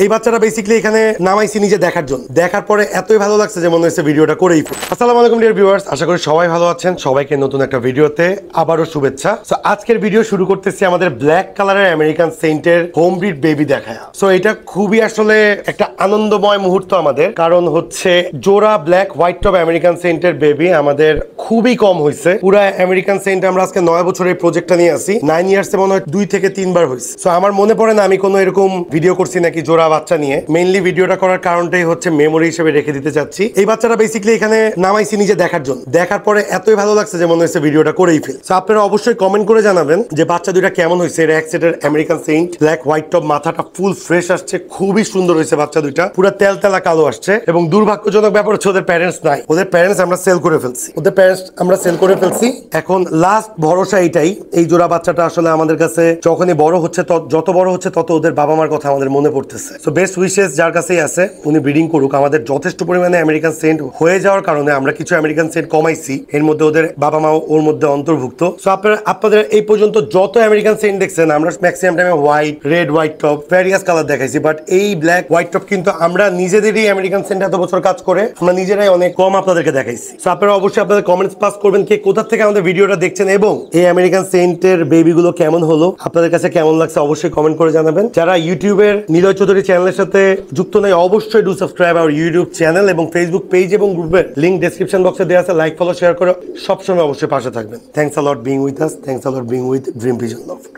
এই বাচ্চাটা বেসিক্যালি এখানে নামাইছি নিজে দেখার জন্য। দেখার পরে এতই ভালো লাগছে যে মনে হচ্ছে ভিডিওটা করেই ফেলি। আসসালামু আলাইকুম ডিয়ার ভিউয়ার্স, আশা করি সবাই ভালো আছেন। সবাইকে নতুন একটা ভিডিওতে আবারও শুভেচ্ছা। সো আজকের ভিডিও শুরু করতেছি আমাদের ব্ল্যাক কালারের আমেরিকান সেন্টের হোম ব্রিড বেবি দেখায়। সো এটা খুবই আসলে একটা আনন্দময় মুহূর্ত আমাদের, কারণ হচ্ছে জোড়া ব্ল্যাক হোয়াইট টপ আমেরিকান সেন্টের বেবি আমাদের খুবই কম হয়েছে। পুরো আমেরিকান সেন্ট আমরা আজকে 9 বছরের এই প্রজেক্টটা নিয়ে আসি। 9 ইয়ার্সে মনে হয় 2 থেকে 3 বার হয়েছে। সো আমার মনে পড়ে না আমি কোনো এরকম ভিডিও করছি নাকি জোড়া বাচ্চা নিয়ে। মেইনলি ভিডিওটা করার কারণটাই হচ্ছে মেমোরি হিসেবে রেখে দিতে চাচ্ছি। এই বাচ্চাটা বেসিক্যালি এখানে নামাইছি নিজে দেখার জন্য। দেখার পরে এতই ভালো লাগছে যে মনে হচ্ছে ভিডিওটা করেই ফেল। সো আপনারা অবশ্যই কমেন্ট করে জানাবেন যে বাচ্চা দুইটা কেমন হয়েছে। এটা এক সেটের আমেরিকান সেন্ট ব্ল্যাক হোয়াইট টপ, মাথাটা ফুল ফ্রেশ আসছে, খুবই সুন্দর হয়েছে বাচ্চা দুইটা, পুরো তেলতেলা কালো আসছে। এবং দুর্ভাগ্যজনক ব্যাপার হচ্ছে ওদের প্যারেন্টস নাই। ওদের প্যারেন্টস আমরা সেল করে ফেলছি। এখন লাস্ট ভরসা এটাই, এই জোড়া বাচ্চাটা আসলে আমাদের কাছে যখনই বড় হচ্ছে, যত বড় হচ্ছে তত ওদের বাবা মার কথা আমাদের মনে পড়তেছে। সো বেস্ট উইশেস যার কাছেই আছে উনি ব্রিডিং করুক। আমাদের যথেষ্ট পরিমাণে আমেরিকান সেন্ট হয়ে যাওয়ার কারণে আমরা কিছু আমেরিকান সেন্ট কমাইছি, এর মধ্যে ওদের বাবা মা ওর মধ্যে অন্তর্ভুক্ত। সো আপনাদের এই পর্যন্ত যত আমেরিকান সেন্ট দেখছেন আমরা ম্যাক্সিমাম টাইমে white, red, white top, various colour দেখাইছি, বাট এই ব্ল্যাক হোয়াইট টপ কিন্তু আমরা নিজেদেরই আমেরিকান সেন্ট এত বছর কাজ করে আমরা নিজেরাই অনেক কম আপনাদেরকে দেখাইছি। সো আপনারা অবশ্যই আপনাদের কমেন্টস পাস করবেন কে কোথা থেকে আমাদের ভিডিওটা দেখছেন এবং এই আমেরিকান সেন্টের বেবি গুলো কেমন হলো, আপনাদের কাছে কেমন লাগছে অবশ্যই কমেন্ট করে জানাবেন। যারা ইউটিউবের নিলয় চৌধুরী চ্যানেলের সাথে যুক্ত নয় অবশ্যই do subscribe our YouTube channel এবং ফেসবুক পেজ এবং গ্রুপের লিংক ডেসক্রিপশন বক্সে দেওয়া আছে। লাইক, ফলো, শেয়ার করে সবসময় অবশ্যই পাশে থাকবেন। Thanks a lot being with us, thanks a lot being with dream vision loft.